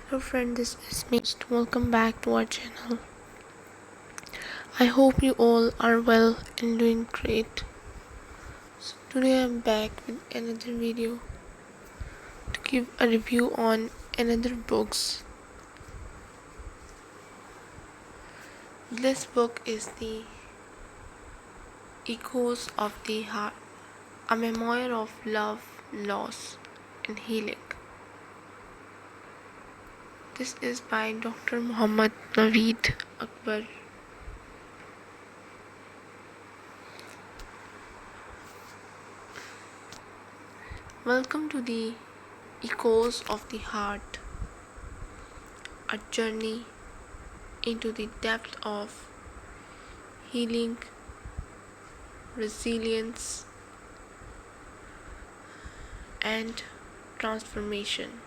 Hello friend, this is me. Welcome back to our channel. I hope you all are well and doing great. So today I'm back with another video to give a review on another books. This book is the Echoes of the Heart, a memoir of love, loss and healing. This is by Dr. Muhammad Naveed Akbar. Welcome to the Echoes of the Heart, a journey into the depth of healing, resilience, and transformation.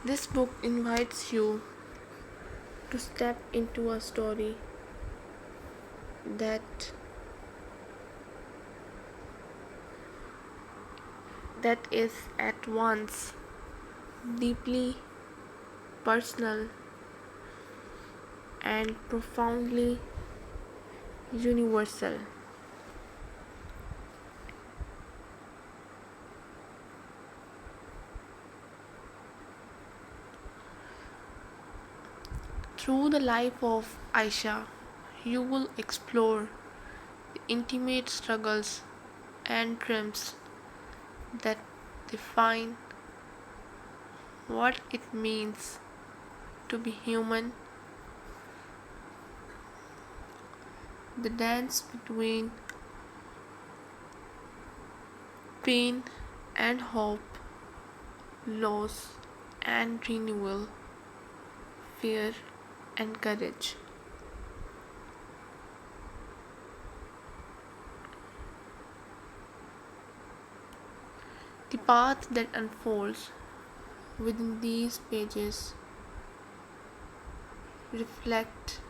This book invites you to step into a story that is at once deeply personal and profoundly universal. Through the life of Aisha, you will explore the intimate struggles and dreams that define what it means to be human, the dance between pain and hope, loss and renewal, fear and courage. The path that unfolds within these pages reflect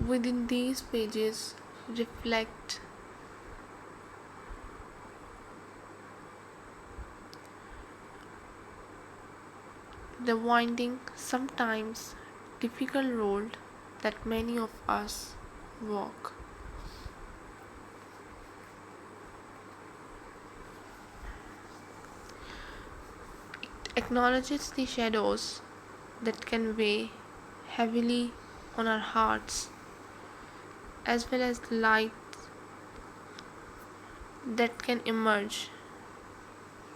within these pages reflect the winding, sometimes difficult road that many of us walk. It acknowledges the shadows that can weigh heavily on our hearts, as well as the light that can emerge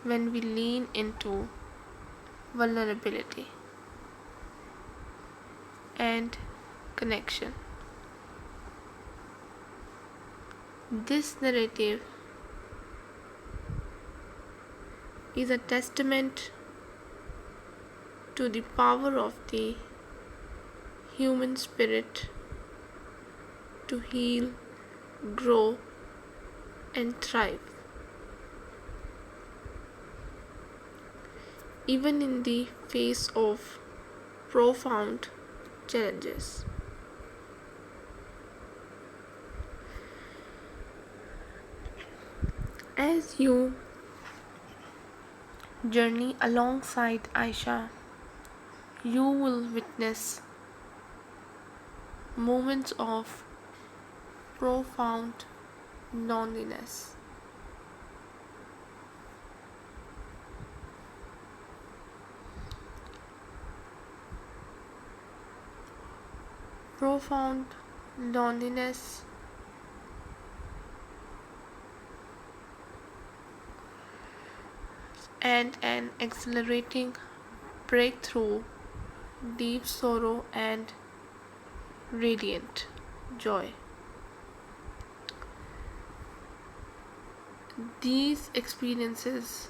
when we lean into vulnerability and connection. This narrative is a testament to the power of the human spirit to heal, grow, and thrive, even in the face of profound challenges. As you journey alongside Aisha, you will witness moments of profound loneliness, profound loneliness, and an exhilarating breakthrough, deep sorrow, and radiant joy. These experiences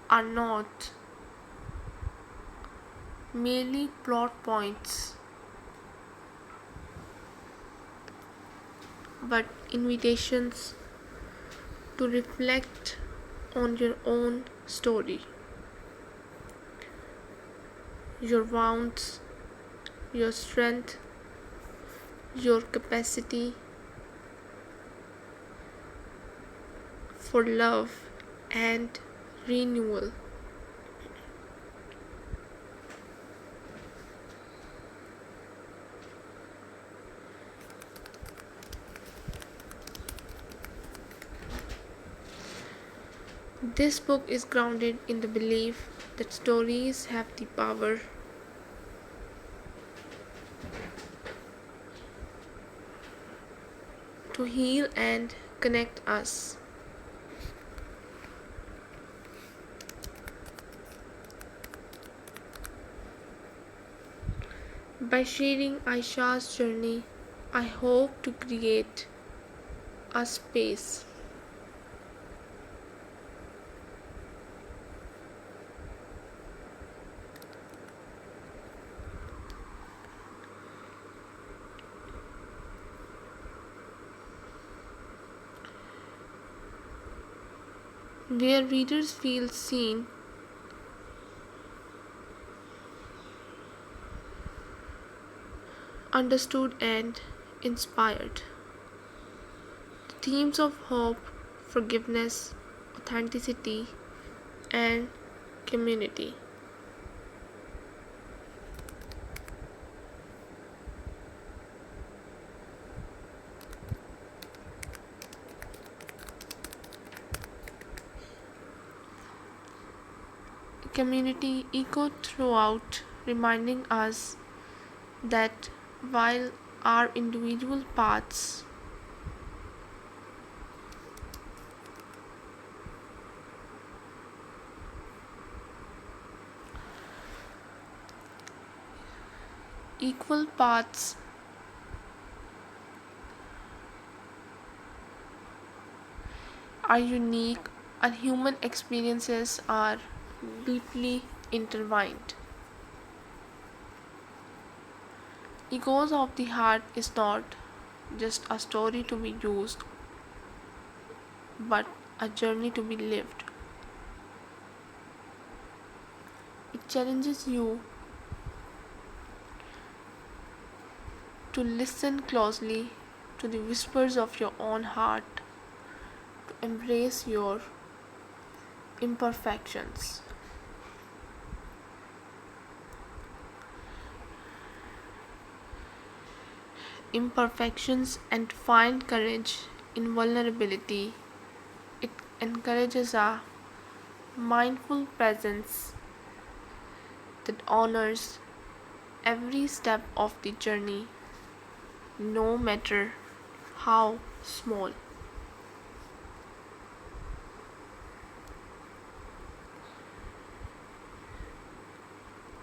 are not merely plot points but invitations to reflect on your own story, your wounds, your strength, your capacity for love and renewal. This book is grounded in the belief that stories have the power to heal and connect us. By sharing Aisha's journey, I hope to create a space where readers feel seen, understood, and inspired. The themes of hope, forgiveness, authenticity, and community. Community echoed throughout, reminding us that while our individual paths equal paths are unique, our human experiences are deeply intertwined. Echoes of the Heart is not just a story to be used, but a journey to be lived. It challenges you to listen closely to the whispers of your own heart, to embrace your imperfections. Imperfections and find courage in vulnerability. It encourages a mindful presence that honors every step of the journey, no matter how small.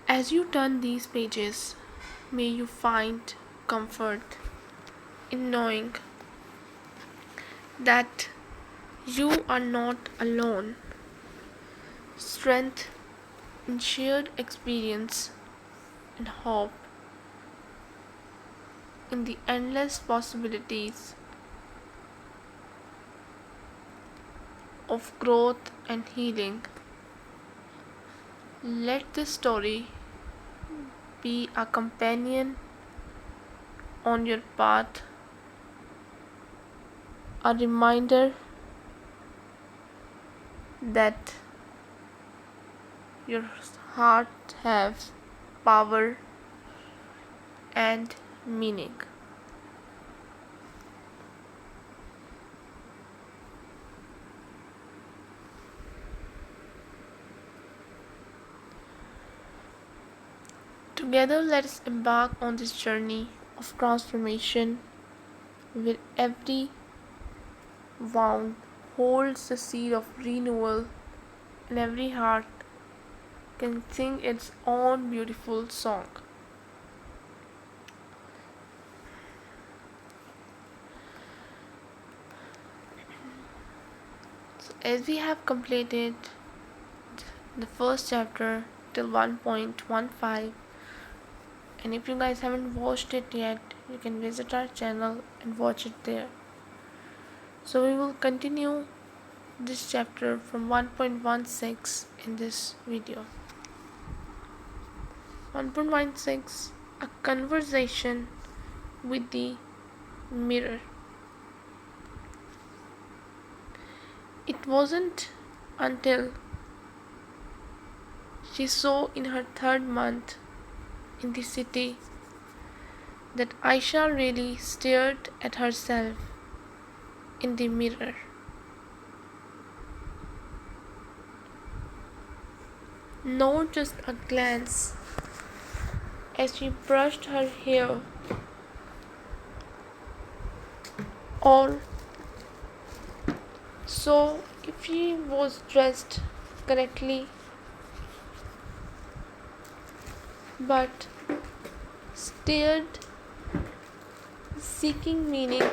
As you turn these pages, may you find comfort in knowing that you are not alone. Strength in shared experience and hope in the endless possibilities of growth and healing. Let this story be a companion on your path, a reminder that your heart has power and meaning. Together, let us embark on this journey of transformation where every wound holds the seed of renewal and every heart can sing its own beautiful song. So, as we have completed the first chapter till 1.15, and if you guys haven't watched it yet, you can visit our channel and watch it there. So we will continue this chapter from 1.16 in this video. 1.16, a conversation with the mirror. It wasn't until she saw in her third month in the city that Aisha really stared at herself in the mirror. Not just a glance as she brushed her hair or saw if she was dressed correctly, but stared, seeking meaning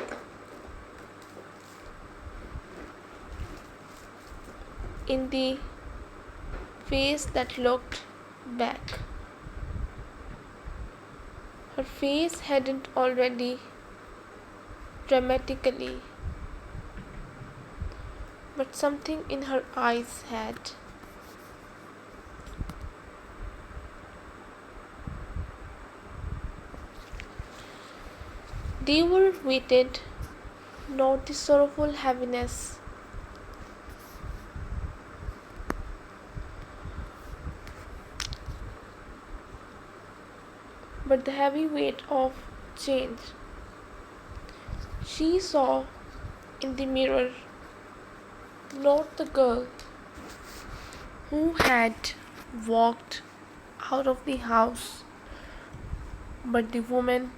in the face that looked back. Her face hadn't already dramatically, but something in her eyes had. They were weighted, not the sorrowful heaviness, but the heavy weight of change. She saw in the mirror not the girl who had walked out of the house, but the woman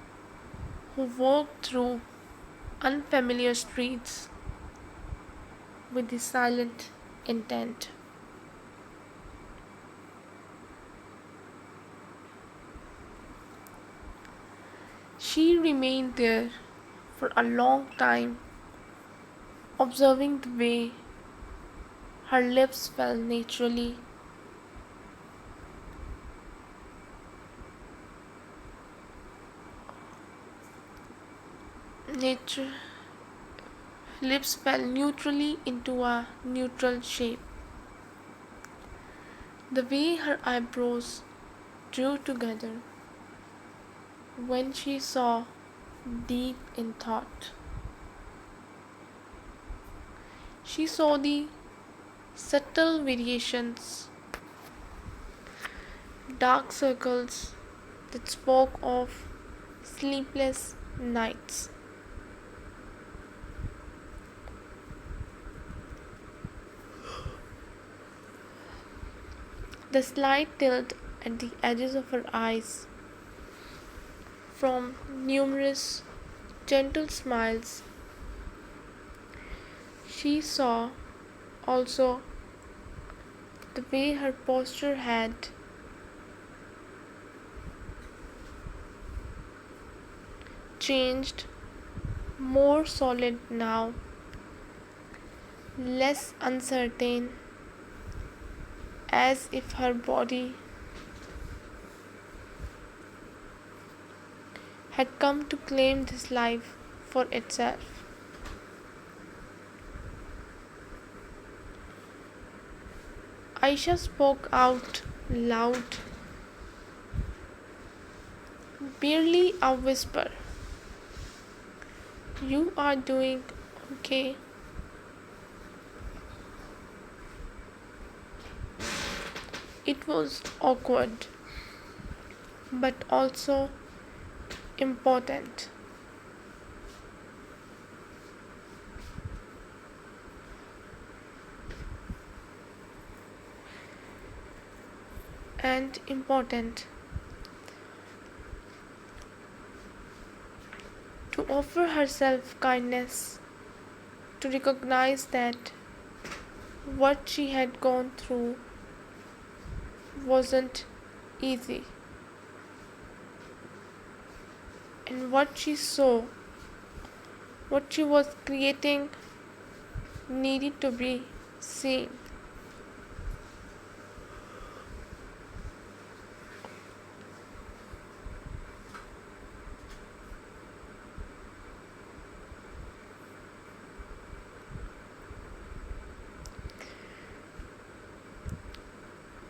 who walked through unfamiliar streets with the silent intent. She remained there for a long time, observing the way her lips fell naturally, nature lips fell neutrally into a neutral shape. The way her eyebrows drew together when she saw deep in thought. She saw the subtle variations, dark circles that spoke of sleepless nights. The slight tilt at the edges of her eyes from numerous gentle smiles. She saw also the way her posture had changed, more solid now, less uncertain, as if her body had come to claim this life for itself. Aisha spoke out loud, barely a whisper. You are doing okay. It was awkward, but also important. And important to offer herself kindness, to recognize that what she had gone through wasn't easy, and what she saw, what she was creating, needed to be seen.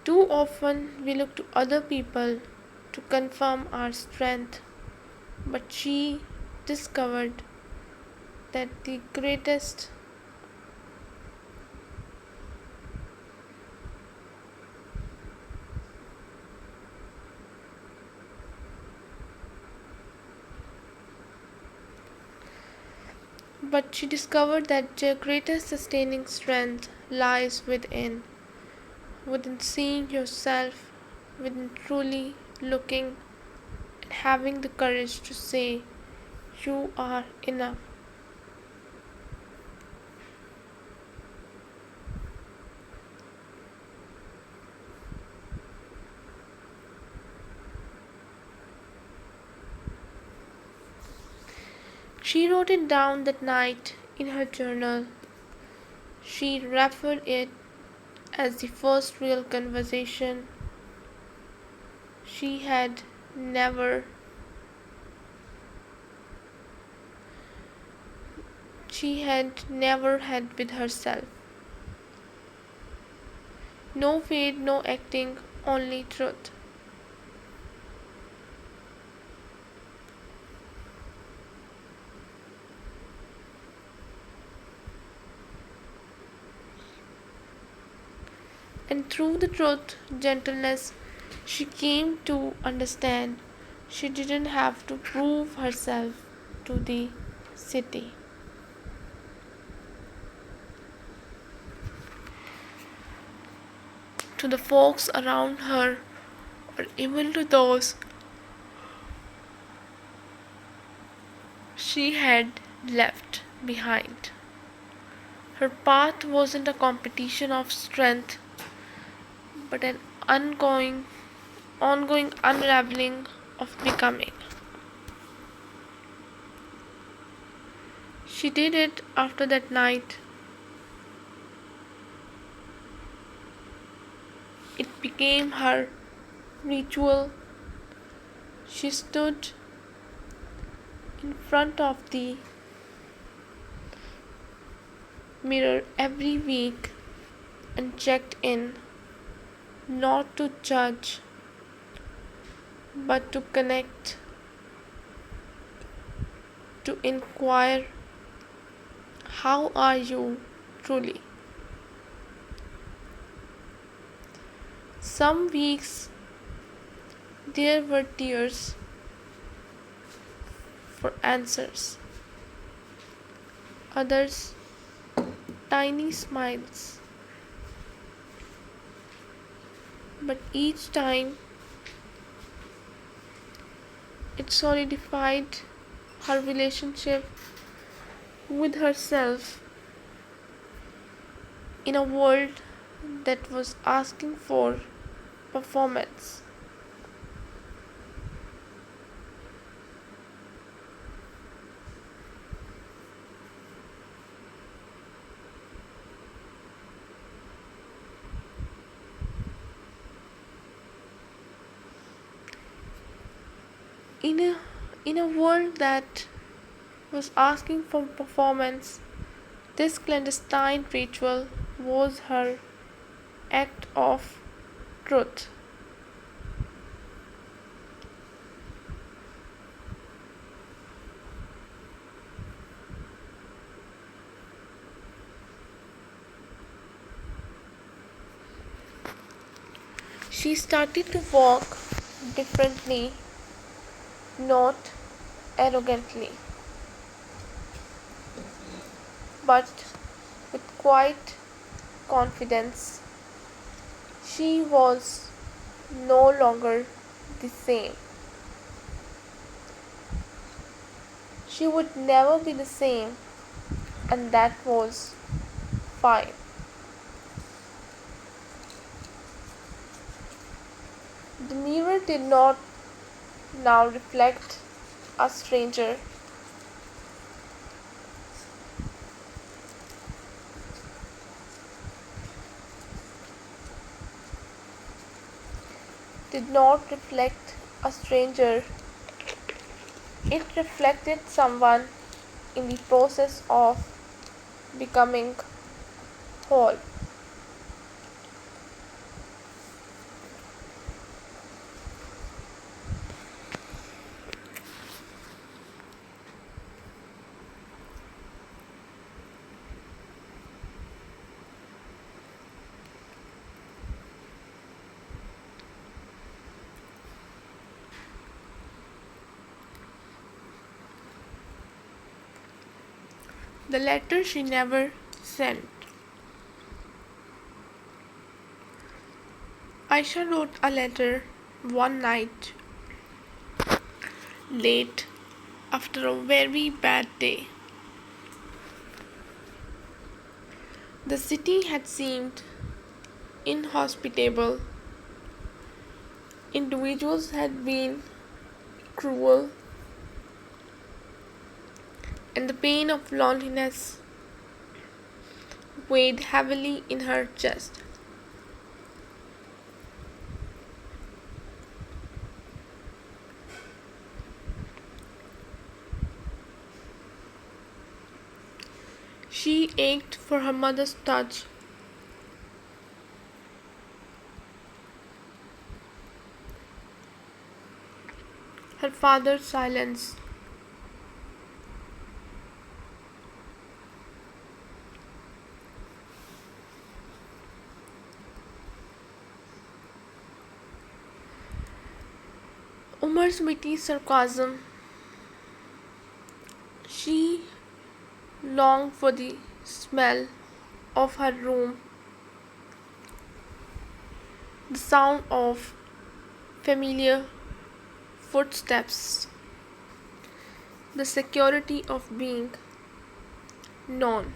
Too often we look to other people to confirm our strength, but she discovered that the greatest but she discovered that the greatest sustaining strength lies within seeing yourself, within truly looking and having the courage to say you are enough. She wrote it down that night in her journal. She referred it as the first real conversation she had never had with herself. No fade, no acting, only truth. And through the truth, gentleness, she came to understand she didn't have to prove herself to the city, to the folks around her, or even to those she had left behind. Her path wasn't a competition of strength, but an ongoing unraveling of becoming. She did it after that night. It became her ritual. She stood in front of the mirror every week and checked in, not to judge, but to connect, to inquire, how are you truly? Some weeks there were tears for answers, others tiny smiles, but each time it solidified her relationship with herself in a world that was asking for performance. In a, in a world that was asking for performance, this clandestine ritual was her act of truth. She started to walk differently, not arrogantly, but with quiet confidence. She was no longer the same. She would never be the same, and that was fine. The mirror did not now reflect a stranger. Did not reflect a stranger. It reflected someone in the process of becoming whole. The letter she never sent. Aisha wrote a letter one night, late after a very bad day. The city had seemed inhospitable. Individuals had been cruel, and the pain of loneliness weighed heavily in her chest. She ached for her mother's touch, her father's silence. Umar's witty sarcasm. She longed for the smell of her room, the sound of familiar footsteps, the security of being known.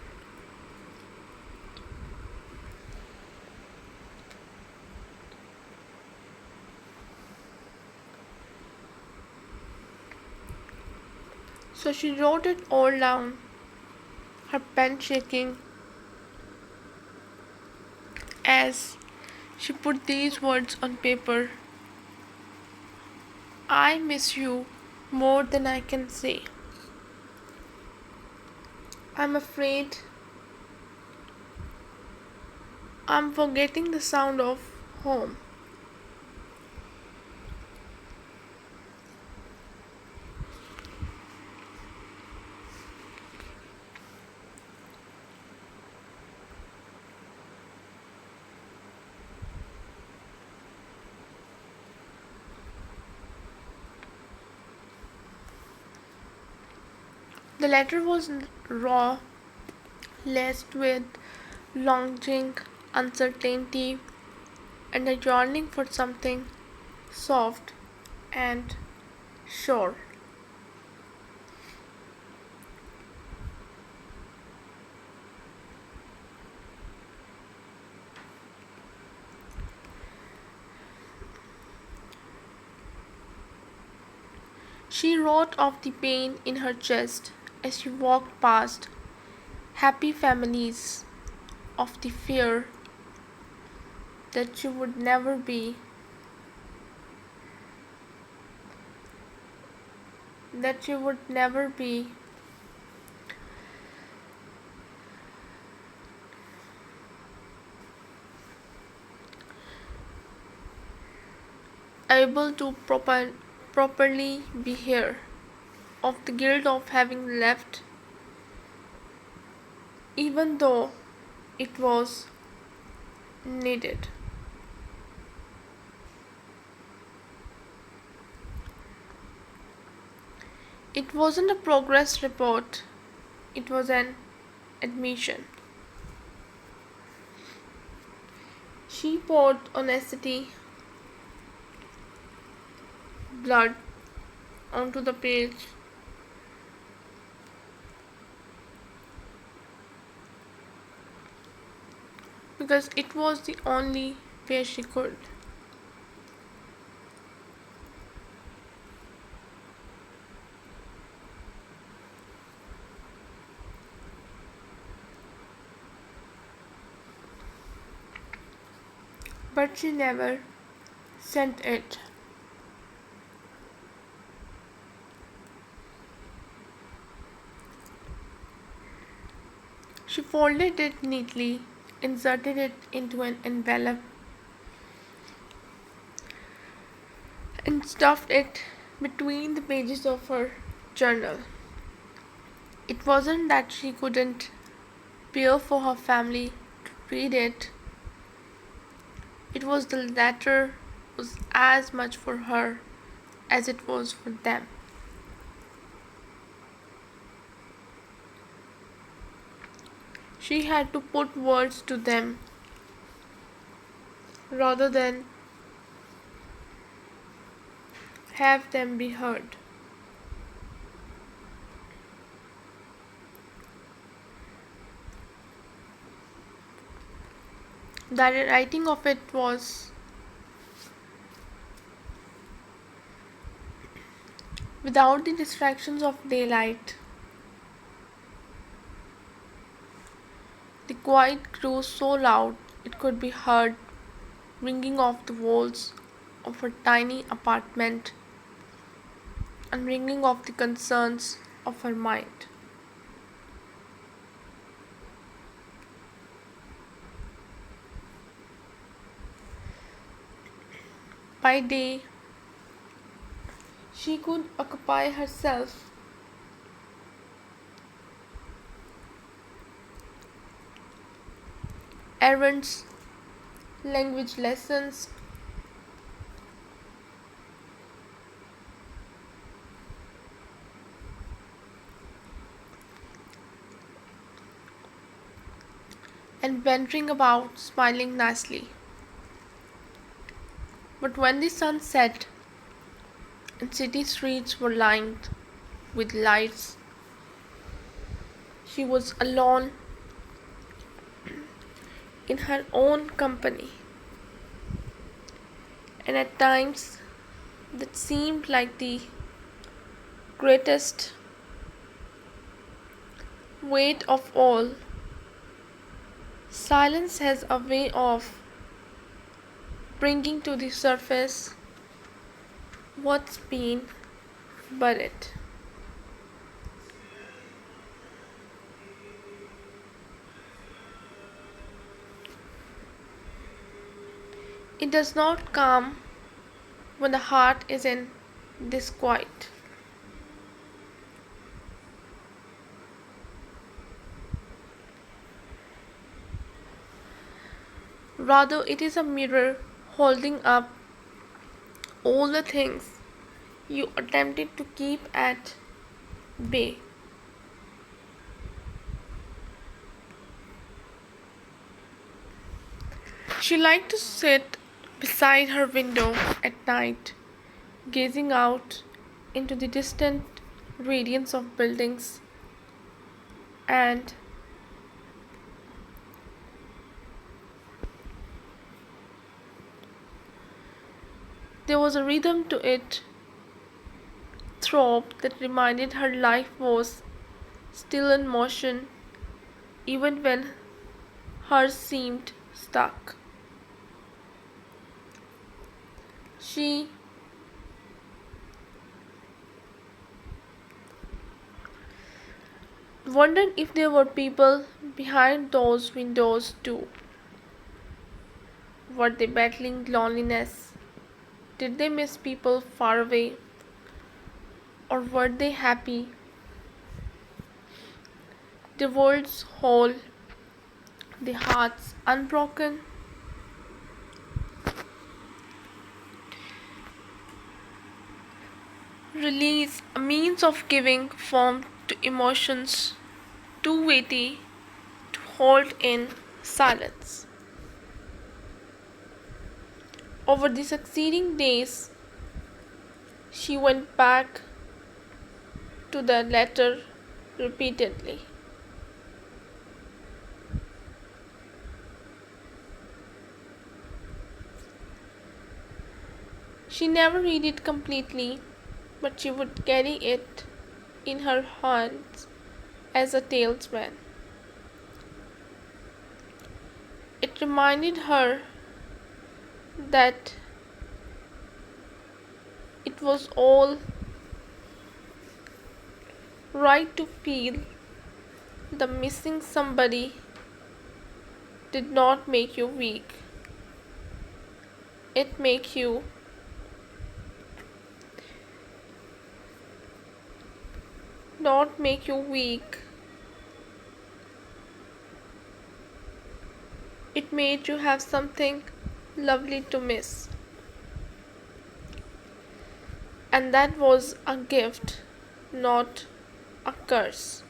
So she wrote it all down, her pen shaking as she put these words on paper. I miss you more than I can say. I'm afraid I'm forgetting the sound of home. The letter was raw, laced with longing, uncertainty, and a yearning for something soft and sure. She wrote of the pain in her chest as she walked past happy families, of the fear that she would never be, that she would never be able to properly be here, of the guilt of having left, even though it was needed. It wasn't a progress report, it was an admission. She poured honesty, blood onto the page, because it was the only way she could. But she never sent it. She folded it neatly, inserted it into an envelope, and stuffed it between the pages of her journal. It wasn't that she couldn't bear for her family to read it. It was the letter was as much for her as it was for them. She had to put words to them rather than have them be heard. The writing of it was without the distractions of daylight. The quiet grew so loud it could be heard ringing off the walls of her tiny apartment and ringing off the concerns of her mind. By day, she could occupy herself errands, language lessons, and wandering about smiling nicely. But when the sun set and city streets were lined with lights, she was alone in her own company, and at times that seemed like the greatest weight of all. Silence has a way of bringing to the surface what's been buried. It does not come when the heart is in disquiet. Rather, it is a mirror holding up all the things you attempted to keep at bay. She liked to sit beside her window at night, gazing out into the distant radiance of buildings, and there was a rhythm to it, throb that reminded her life was still in motion, even when hers seemed stuck. She wondered if there were people behind those windows too. Were they battling loneliness? Did they miss people far away? Or were they happy? The world's whole, the hearts unbroken? Release, a means of giving form to emotions too weighty to hold in silence. Over the succeeding days, she went back to the letter repeatedly. She never read it completely, but she would carry it in her hands as a talisman. It reminded her that it was all right to feel the missing somebody did not make you weak. It make you not make you weak. It made you have something lovely to miss. And that was a gift, not a curse.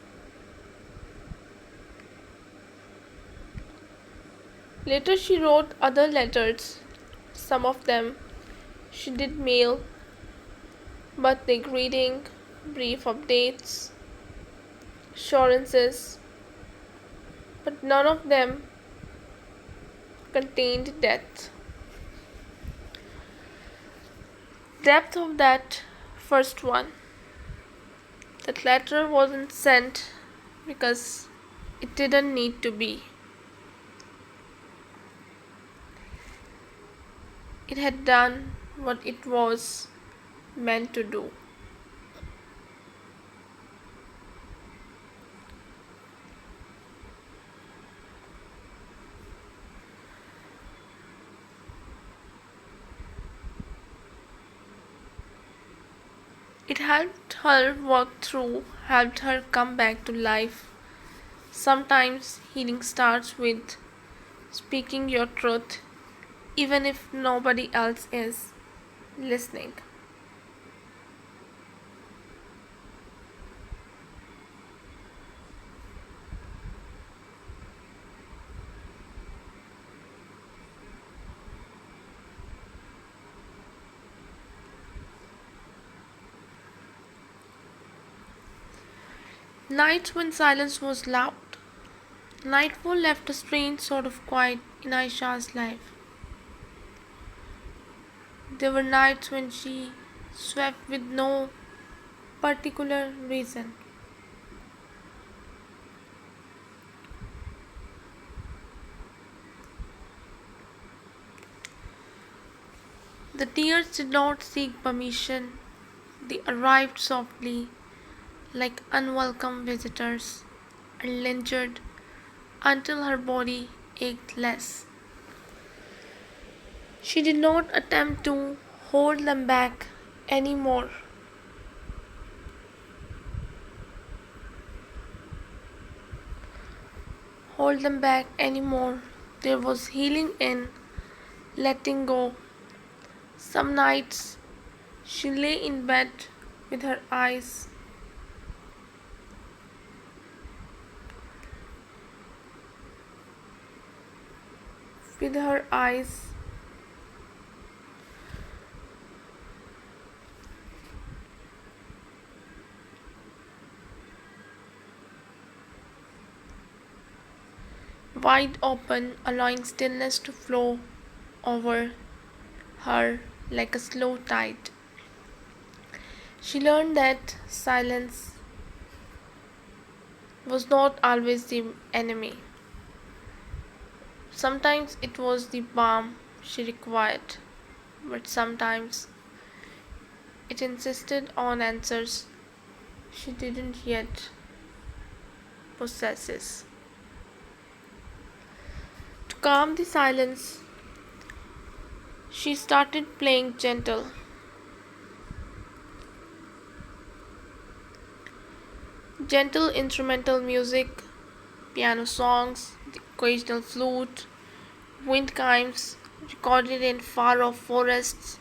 Later, she wrote other letters. Some of them she did mail, birthday greeting, brief updates, assurances, but none of them contained depth. Depth of that first one. That letter wasn't sent because it didn't need to be. It had done what it was meant to do. It helped her work through, helped her come back to life. Sometimes healing starts with speaking your truth, even if nobody else is listening. Nights when silence was loud. Nightfall left a strange sort of quiet in Aisha's life. There were nights when she slept with no particular reason. The tears did not seek permission, they arrived softly like unwelcome visitors and lingered until her body ached less. She did not attempt to hold them back anymore. Hold them back anymore. There was healing in letting go. Some nights she lay in bed with her eyes with her eyes wide open, allowing stillness to flow over her like a slow tide. She learned that silence was not always the enemy. Sometimes it was the balm she required, but sometimes it insisted on answers she didn't yet possess. To calm the silence, she started playing gentle instrumental music, piano songs, the occasional flute, wind chimes recorded in far off forests.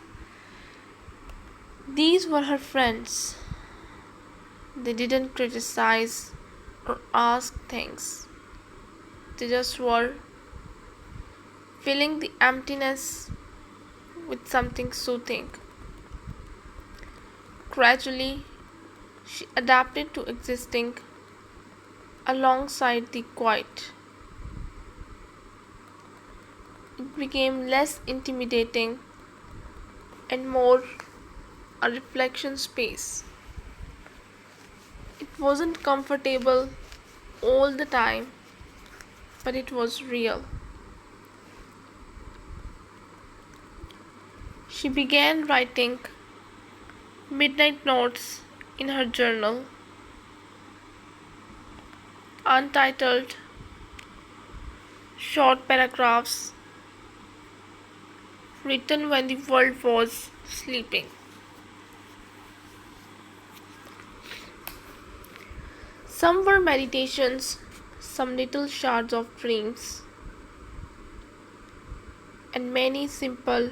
These were her friends. They didn't criticize or ask things, they just were filling the emptiness with something soothing. Gradually, she adapted to existing alongside the quiet. It became less intimidating and more a reflection space. It wasn't comfortable all the time, but it was real. She began writing midnight notes in her journal, untitled, short paragraphs written when the world was sleeping. Some were meditations, some little shards of dreams, and many simple,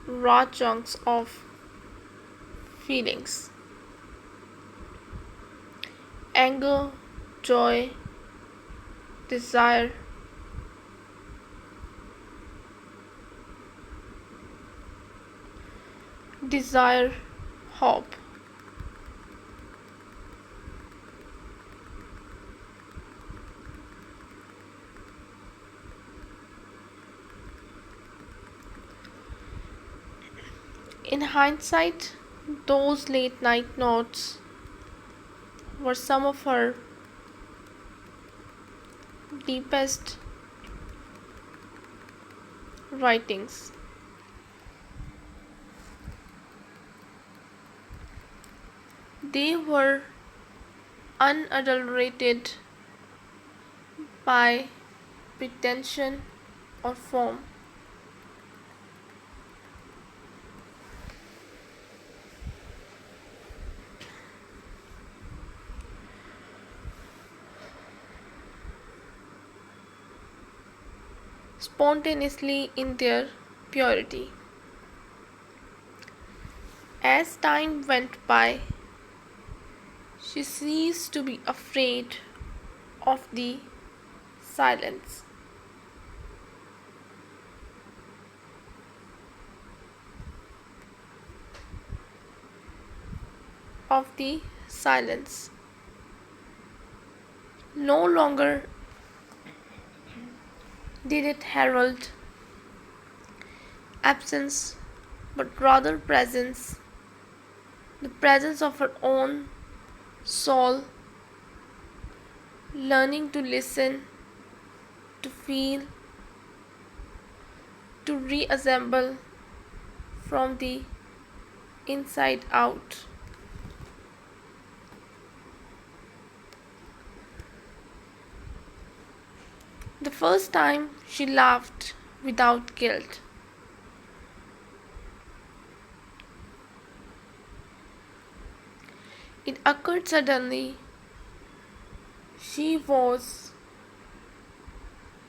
raw chunks of feelings. Anger, joy, desire, desire, hope. In hindsight, those late night notes were some of her deepest writings. They were unadulterated by pretension or form. Spontaneously in their purity. As time went by, she ceased to be afraid of the silence. Of the silence. No longer did it herald absence, but rather presence, the presence of her own soul, learning to listen, to feel, to reassemble from the inside out. The first time she laughed without guilt. It occurred suddenly. She was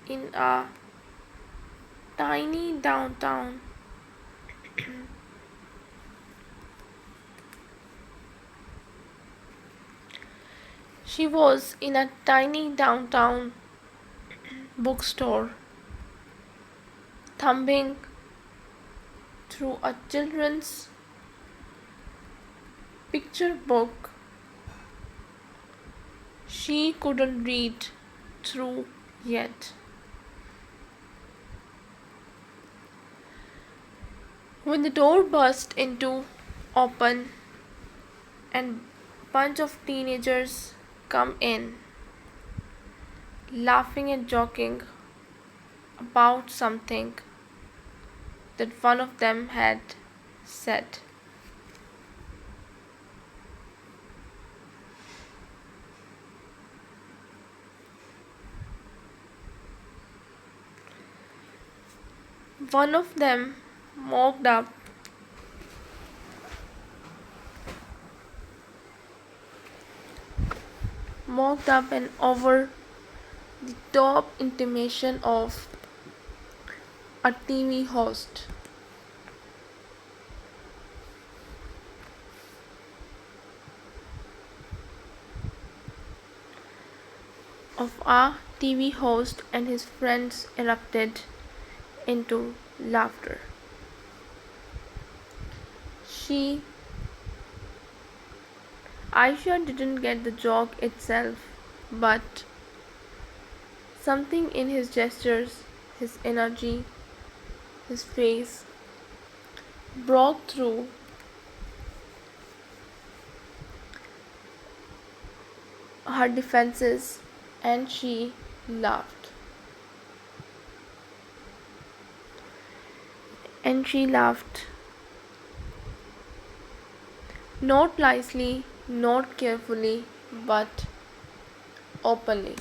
in a tiny downtown she was in a tiny downtown bookstore, thumbing through a children's picture book she couldn't read through yet. When the door burst into open and bunch of teenagers come in, laughing and joking about something that one of them had said. One of them mocked up and over the top intimation of a TV host. And his friends erupted into laughter. Aisha didn't get the joke itself, but something in his gestures, his energy, his face broke through her defenses and she laughed. Not lightly, not carefully, but openly.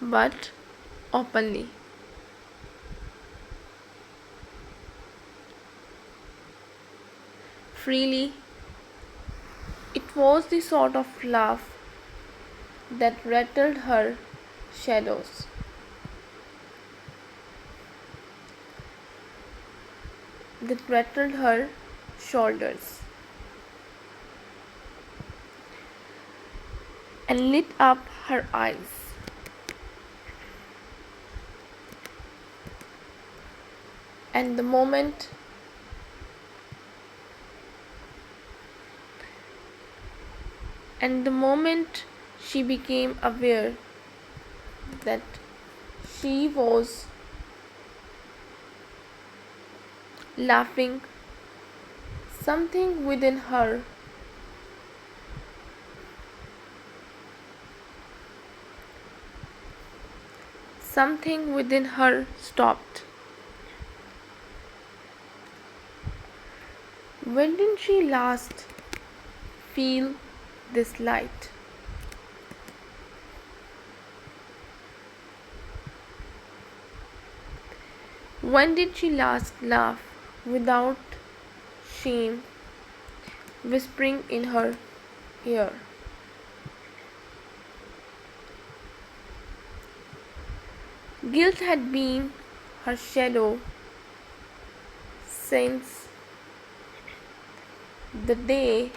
But openly. Freely. It was the sort of laugh that rattled her shadows. That rattled her shoulders and lit up her eyes. And the moment she became aware that she was laughing, something within her stopped. When did she last feel this light? When did she last laugh without shame whispering in her ear? Guilt had been her shadow since the day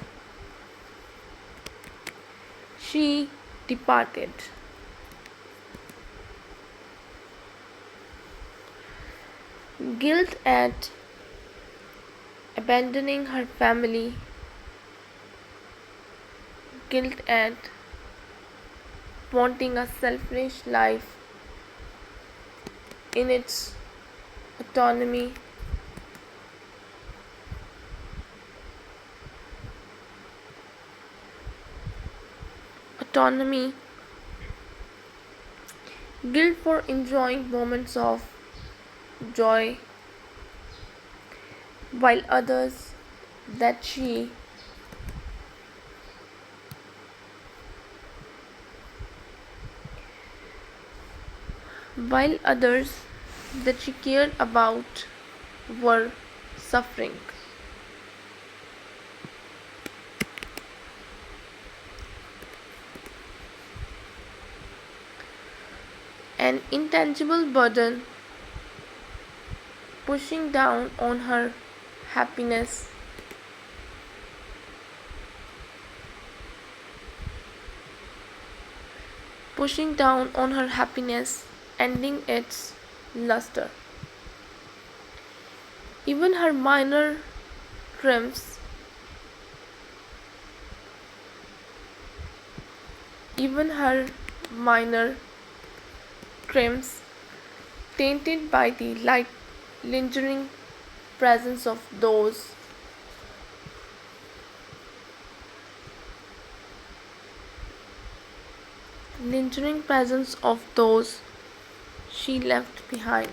she departed. Guilt at abandoning her family, guilt at wanting a selfish life in its autonomy, autonomy, guilt for enjoying moments of joy while others that she while others that she cared about were suffering. An intangible burden pushing down on her happiness, ending its luster. Even her triumphs, even her minor triumphs, tainted by the light lingering presence of those she left behind.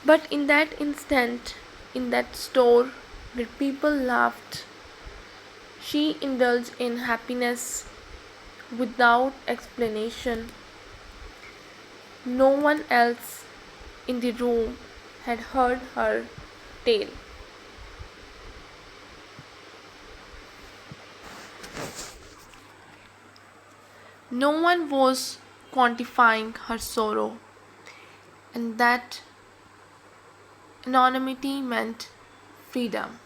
But in that instant, in that store where people laughed, she indulged in happiness without explanation. No one else in the room had heard her tale. No one was quantifying her sorrow, and that anonymity meant freedom.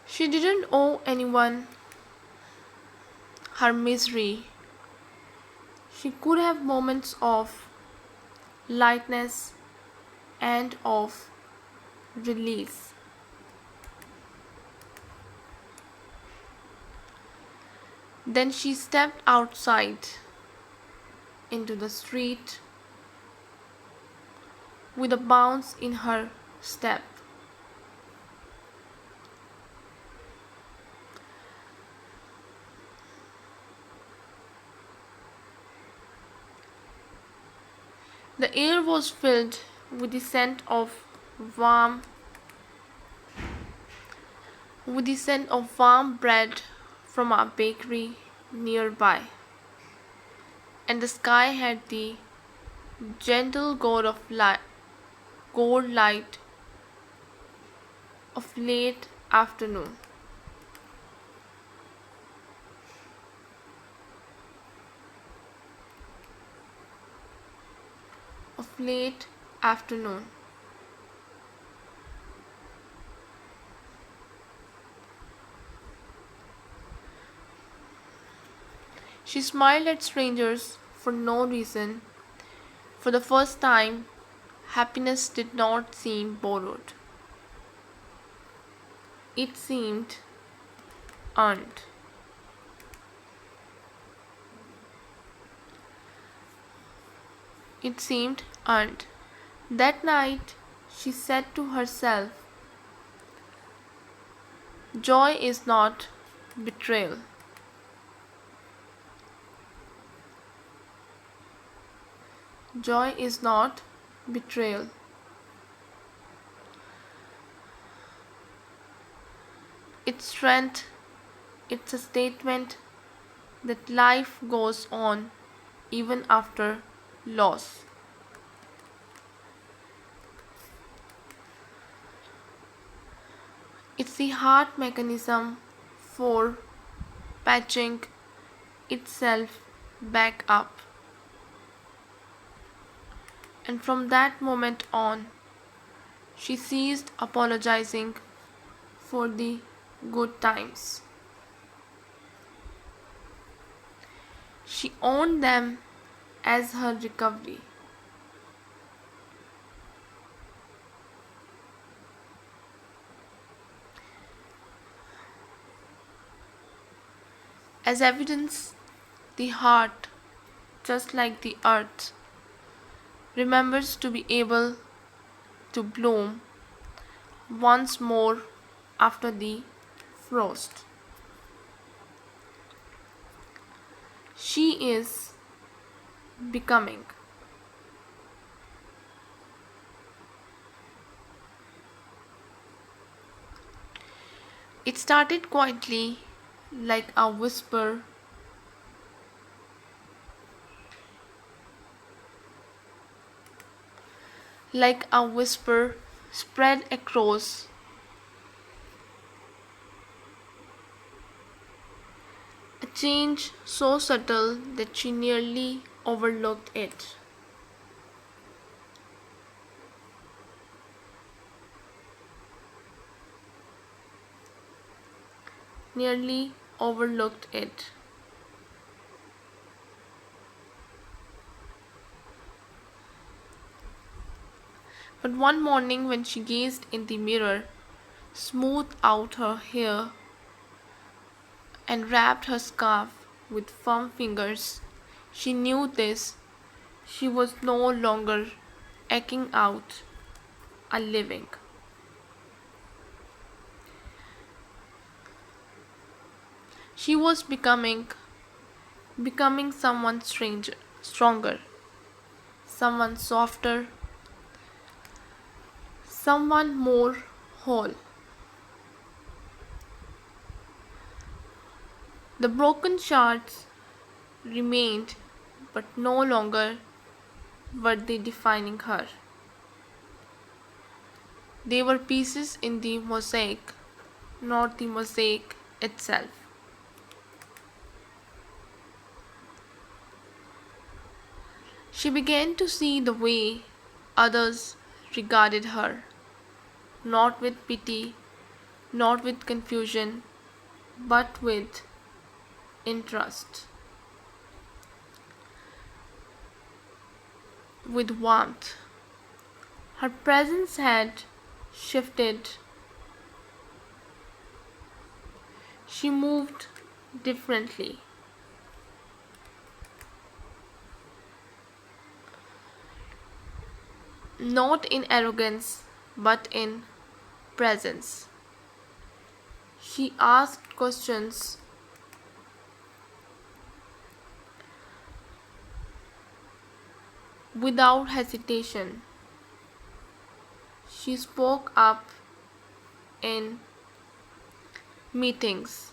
She didn't owe anyone her misery. She could have moments of lightness and of release. Then she stepped outside into the street with a bounce in her step. The air was filled with the scent of warm bread from a bakery nearby, and the sky had the gentle gold light of late afternoon. late afternoon. She smiled at strangers for no reason. For the first time, happiness did not seem borrowed. It seemed earned. It seemed earned. That night, she said to herself, joy is not betrayal. Joy is not betrayal. Its strength, it's a statement that life goes on even after loss. It's the heart mechanism for patching itself back up. And from that moment on, she ceased apologizing for the good times. She owned them as her recovery. As evidence, the heart, just like the earth, remembers to be able to bloom once more after the frost. She is becoming. It started quietly, like a whisper, spread across a change so subtle that she nearly overlooked it. Nearly overlooked it. But one morning, when she gazed in the mirror, smoothed out her hair, and wrapped her scarf with firm fingers, she knew this. She was no longer aching out a living. She was becoming someone stronger, someone softer, someone more whole. The broken shards remained, but no longer were they defining her. They were pieces in the mosaic, not the mosaic itself. She began to see the way others regarded her, not with pity, not with confusion, but with interest, with warmth. Her presence had shifted. She moved differently. Not in arrogance, but in presence. She asked questions without hesitation. She spoke up in meetings.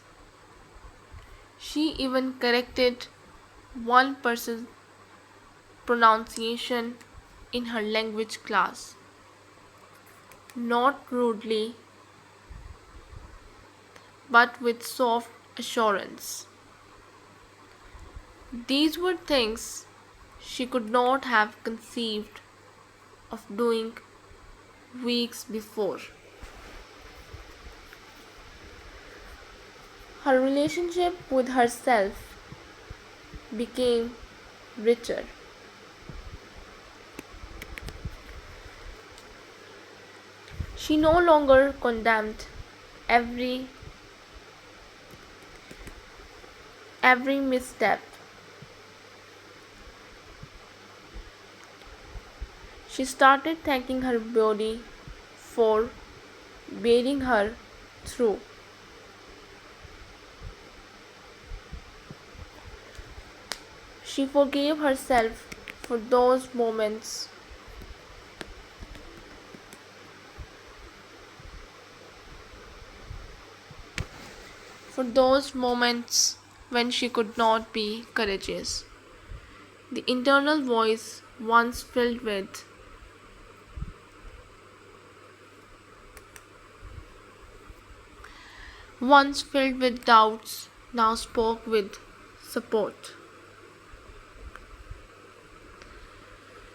She even corrected one person's pronunciation in her language class. Not rudely, but with soft assurance. These were things she could not have conceived of doing weeks before. Her relationship with herself became richer. She no longer condemned every every misstep. She started thanking her body for bearing her through. She forgave herself for those moments when she could not be courageous. The internal voice once filled with doubts now spoke with support.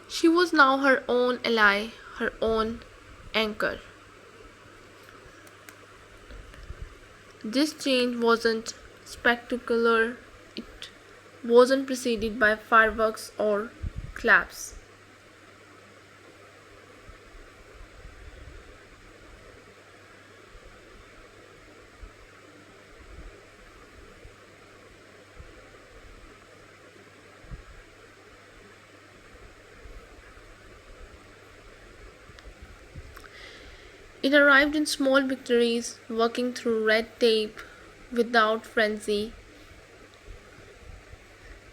She was now her own ally, her own anchor. This change wasn't spectacular, it wasn't preceded by fireworks or claps. It arrived in small victories, working through red tape without frenzy,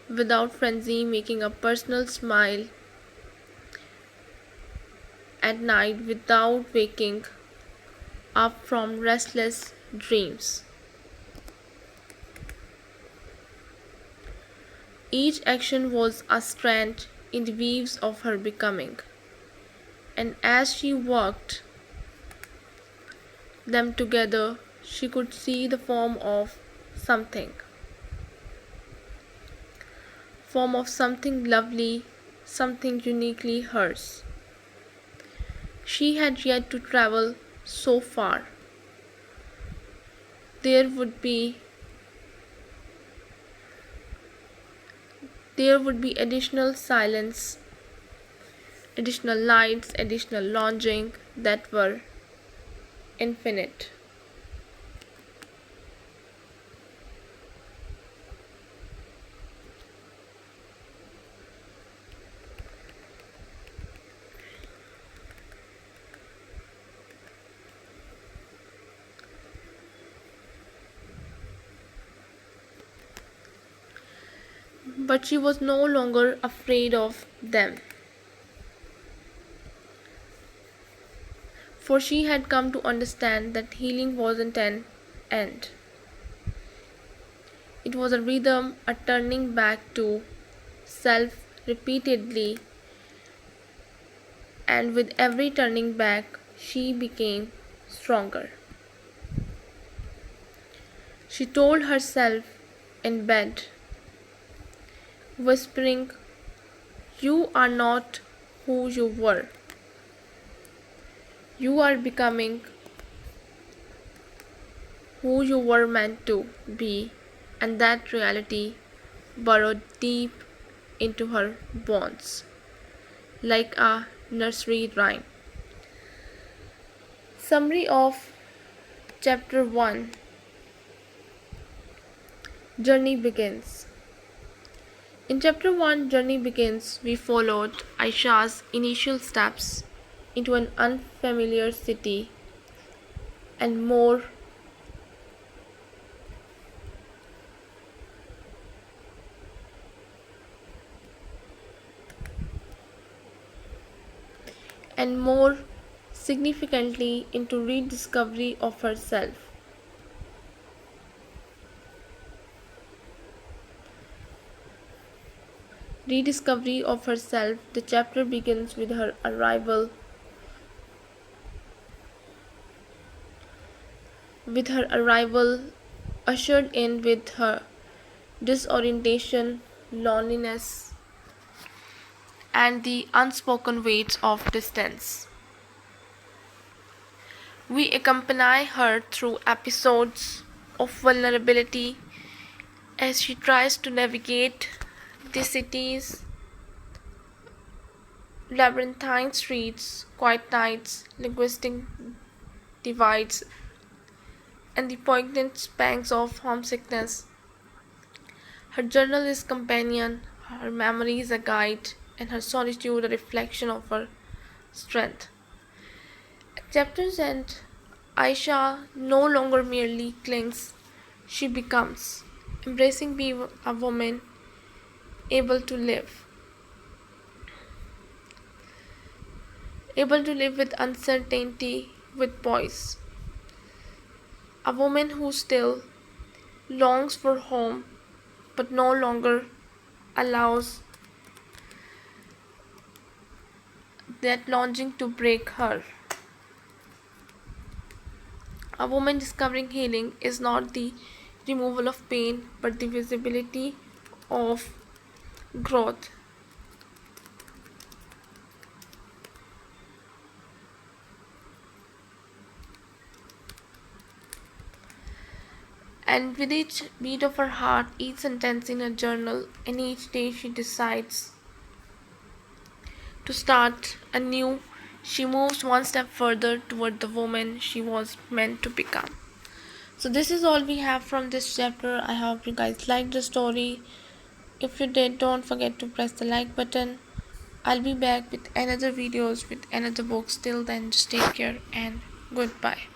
making a personal smile at night without waking up from restless dreams. Each action was a strand in the weaves of her becoming, and as she worked them together, she could see the form of something lovely, something uniquely hers. She had yet to travel so far. There would be additional silence, additional nights, additional longing that were infinite. But she was no longer afraid of them, for she had come to understand that healing wasn't an end. It was a rhythm, a turning back to self repeatedly, and with every turning back, she became stronger. She told herself in bed, whispering, "You are not who you were. You are becoming who you were meant to be," and that reality burrowed deep into her bones, like a nursery rhyme. Summary of Chapter 1. Journey Begins. In Chapter 1, Journey Begins, we followed Aisha's initial steps into an unfamiliar city and more significantly into rediscovery of herself. The chapter begins with her arrival ushered in with her disorientation, loneliness, and the unspoken weights of distance. We accompany her through episodes of vulnerability as she tries to navigate the city's labyrinthine streets, quiet nights, linguistic divides, and the poignant pangs of homesickness. Her journal is companion, her memory is a guide, and her solitude a reflection of her strength. At chapter's end, Aisha no longer merely clings, she becomes, embracing being a woman able able to live with uncertainty, with poise. A woman who still longs for home but no longer allows that longing to break her. A woman discovering healing is not the removal of pain but the visibility of growth. And with each beat of her heart, each sentence in her journal, and each day she decides to start anew, she moves one step further toward the woman she was meant to become. So, this is all we have from this chapter. I hope you guys liked the story. If you did, don't forget to press the like button. I'll be back with another videos with another books. Till then, just take care and goodbye.